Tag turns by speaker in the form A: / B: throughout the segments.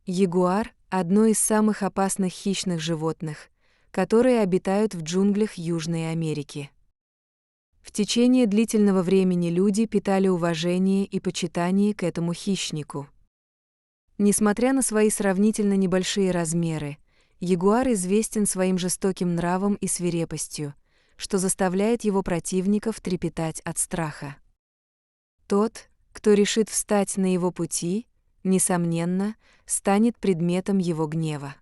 A: Ягуар – одно из самых опасных хищных животных, которые обитают в джунглях Южной Америки. В течение длительного времени люди питали уважение и почитание к этому хищнику. Несмотря на свои сравнительно небольшие размеры, ягуар известен своим жестоким нравом и свирепостью, что заставляет его противников трепетать от страха. Тот, кто решит встать на его пути, несомненно, станет предметом его гнева.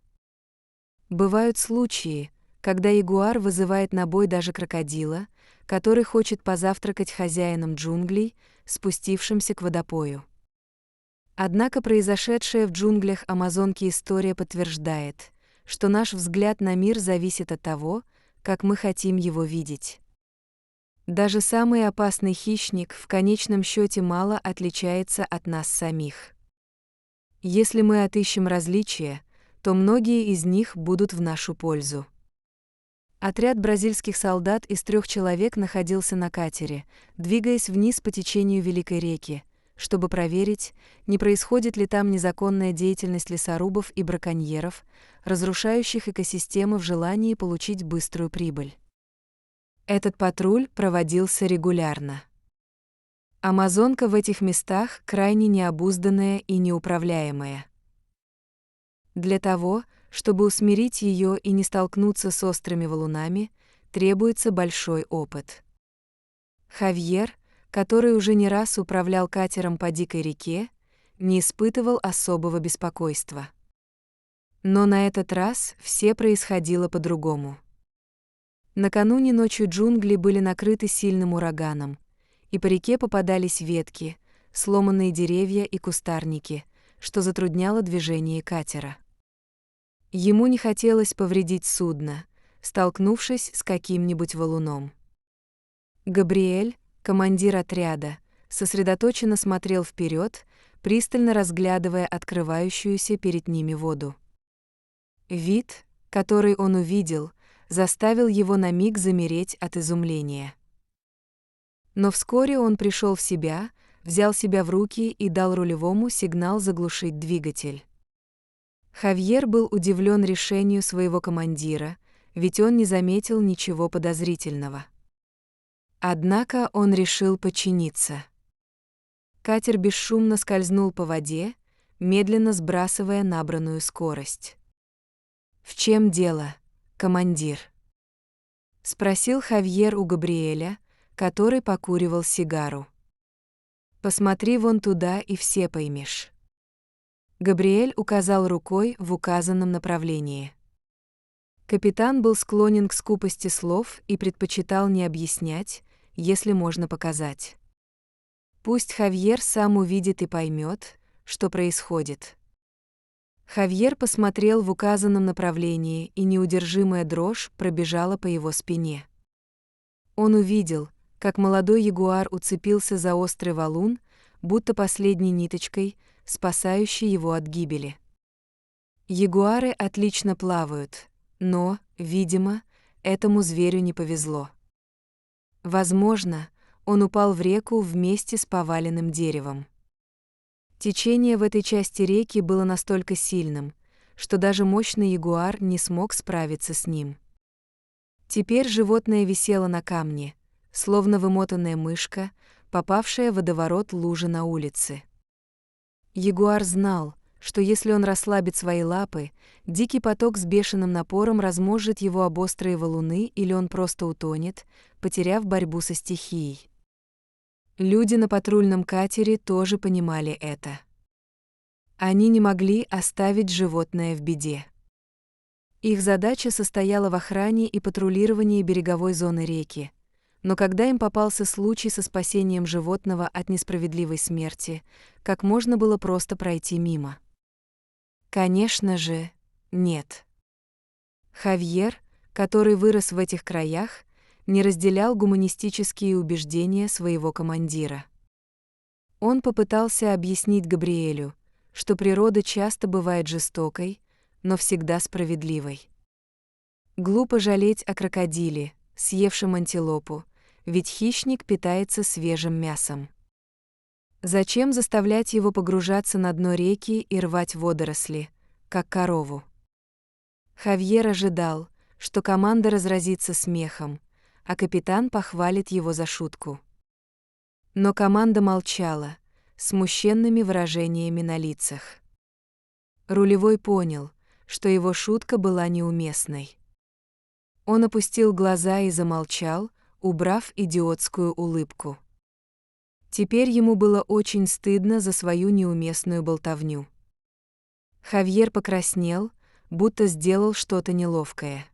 A: Бывают случаи, когда ягуар вызывает на бой даже крокодила, который хочет позавтракать хозяином джунглей, спустившимся к водопою. Однако произошедшая в джунглях Амазонки история подтверждает, что наш взгляд на мир зависит от того, как мы хотим его видеть. Даже самый опасный хищник в конечном счете мало отличается от нас самих. Если мы отыщем различия, то многие из них будут в нашу пользу. Отряд бразильских солдат из 3 человек находился на катере, двигаясь вниз по течению Великой реки, чтобы проверить, не происходит ли там незаконная деятельность лесорубов и браконьеров, разрушающих экосистемы в желании получить быструю прибыль. Этот патруль проводился регулярно. Амазонка в этих местах крайне необузданная и неуправляемая. Для того, чтобы усмирить ее и не столкнуться с острыми валунами, требуется большой опыт. Хавьер, который уже не раз управлял катером по дикой реке, не испытывал особого беспокойства. Но на этот раз все происходило по-другому. Накануне ночью джунгли были накрыты сильным ураганом, и по реке попадались ветки, сломанные деревья и кустарники, что затрудняло движение катера. Ему не хотелось повредить судно, столкнувшись с каким-нибудь валуном. Габриэль, командир отряда, сосредоточенно смотрел вперед, пристально разглядывая открывающуюся перед ними воду. Вид, который он увидел, заставил его на миг замереть от изумления. Но вскоре он пришел в себя, взял себя в руки и дал рулевому сигнал заглушить двигатель. Хавьер был удивлен решению своего командира, ведь он не заметил ничего подозрительного. Однако он решил подчиниться. Катер бесшумно скользнул по воде, медленно сбрасывая набранную скорость. «В чем дело, командир?» — спросил Хавьер у Габриэля, который покуривал сигару. «Посмотри вон туда, и все поймешь». Габриэль указал рукой в указанном направлении. Капитан был склонен к скупости слов и предпочитал не объяснять, если можно показать. Пусть Хавьер сам увидит и поймет, что происходит. Хавьер посмотрел в указанном направлении, и неудержимая дрожь пробежала по его спине. Он увидел, как молодой ягуар уцепился за острый валун, будто последней ниточкой, спасающей его от гибели. Ягуары отлично плавают, но, видимо, этому зверю не повезло. Возможно, он упал в реку вместе с поваленным деревом. Течение в этой части реки было настолько сильным, что даже мощный ягуар не смог справиться с ним. Теперь животное висело на камне, словно вымотанная мышка, попавшая в водоворот лужи на улице. Ягуар знал, что если он расслабит свои лапы, дикий поток с бешеным напором размозжит его об острые валуны или он просто утонет, потеряв борьбу со стихией. Люди на патрульном катере тоже понимали это. Они не могли оставить животное в беде. Их задача состояла в охране и патрулировании береговой зоны реки, но когда им попался случай со спасением животного от несправедливой смерти, как можно было просто пройти мимо? Конечно же, нет. Хавьер, который вырос в этих краях, не разделял гуманистические убеждения своего командира. Он попытался объяснить Габриэлю, что природа часто бывает жестокой, но всегда справедливой. Глупо жалеть о крокодиле, съевшем антилопу, ведь хищник питается свежим мясом. Зачем заставлять его погружаться на дно реки и рвать водоросли, как корову? Хавьер ожидал, что команда разразится смехом, а капитан похвалит его за шутку. Но команда молчала, с смущенными выражениями на лицах. Рулевой понял, что его шутка была неуместной. Он опустил глаза и замолчал, убрав идиотскую улыбку. Теперь ему было очень стыдно за свою неуместную болтовню. Хавьер покраснел, будто сделал что-то неловкое.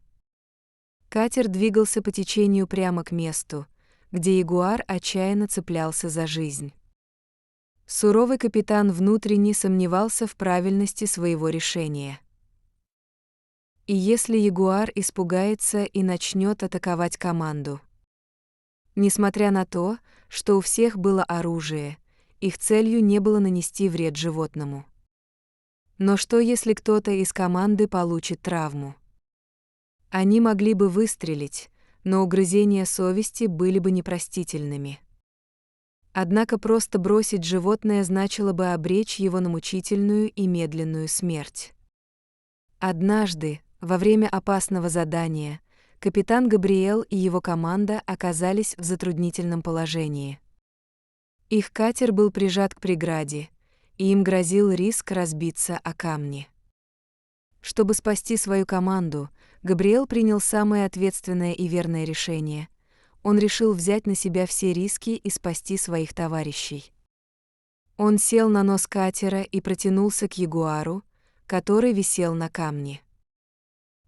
A: Катер двигался по течению прямо к месту, где ягуар отчаянно цеплялся за жизнь. Суровый капитан внутренне сомневался в правильности своего решения. И если ягуар испугается и начнет атаковать команду? Несмотря на то, что у всех было оружие, их целью не было нанести вред животному. Но что, если кто-то из команды получит травму? Они могли бы выстрелить, но угрызения совести были бы непростительными. Однако просто бросить животное значило бы обречь его на мучительную и медленную смерть. Однажды, во время опасного задания, капитан Габриэл и его команда оказались в затруднительном положении. Их катер был прижат к преграде, и им грозил риск разбиться о камни. Чтобы спасти свою команду, Габриэл принял самое ответственное и верное решение. Он решил взять на себя все риски и спасти своих товарищей. Он сел на нос катера и протянулся к ягуару, который висел на камне.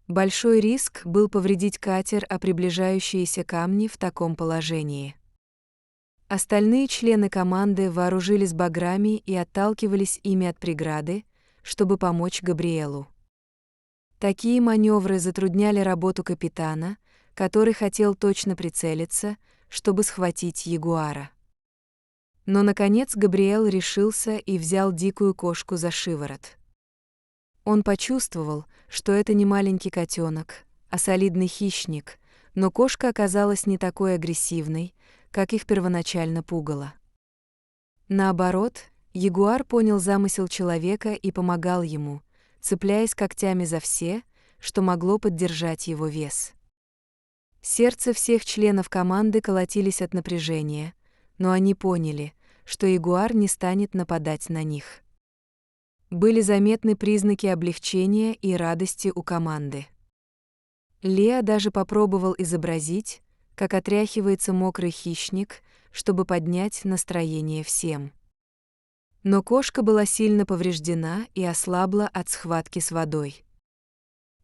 A: Большой риск был повредить катер о приближающиеся камни в таком положении. Остальные члены команды вооружились баграми и отталкивались ими от преграды, чтобы помочь Габриэлу. Такие маневры затрудняли работу капитана, который хотел точно прицелиться, чтобы схватить ягуара. Но, наконец, Габриэл решился и взял дикую кошку за шиворот. Он почувствовал, что это не маленький котенок, а солидный хищник, но кошка оказалась не такой агрессивной, как их первоначально пугало. Наоборот, ягуар понял замысел человека и помогал ему, цепляясь когтями за все, что могло поддержать его вес. Сердца всех членов команды колотились от напряжения, но они поняли, что ягуар не станет нападать на них. Были заметны признаки облегчения и радости у команды. Лео даже попробовал изобразить, как отряхивается мокрый хищник, чтобы поднять настроение всем. Но кошка была сильно повреждена и ослабла от схватки с водой.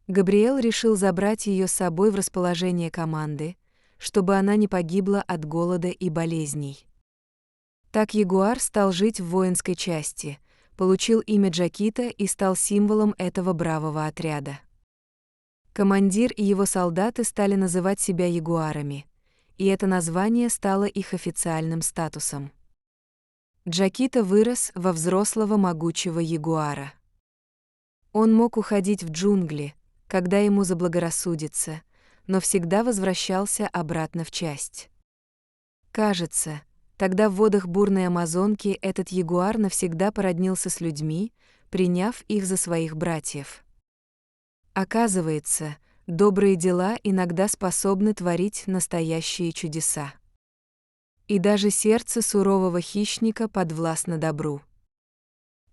A: Габриэл решил забрать ее с собой в расположение команды, чтобы она не погибла от голода и болезней. Так ягуар стал жить в воинской части, получил имя Джакита и стал символом этого бравого отряда. Командир и его солдаты стали называть себя ягуарами, и это название стало их официальным статусом. Джакита вырос во взрослого могучего ягуара. Он мог уходить в джунгли, когда ему заблагорассудится, но всегда возвращался обратно в часть. Кажется, тогда в водах бурной Амазонки этот ягуар навсегда породнился с людьми, приняв их за своих братьев. Оказывается, добрые дела иногда способны творить настоящие чудеса. И даже сердце сурового хищника подвластно добру.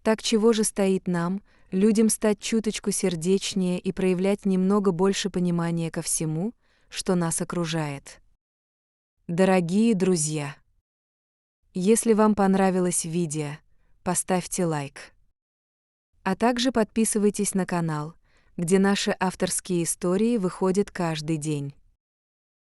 A: Так чего же стоит нам, людям, стать чуточку сердечнее и проявлять немного больше понимания ко всему, что нас окружает? Дорогие друзья! Если вам понравилось видео, поставьте лайк. А также подписывайтесь на канал, где наши авторские истории выходят каждый день.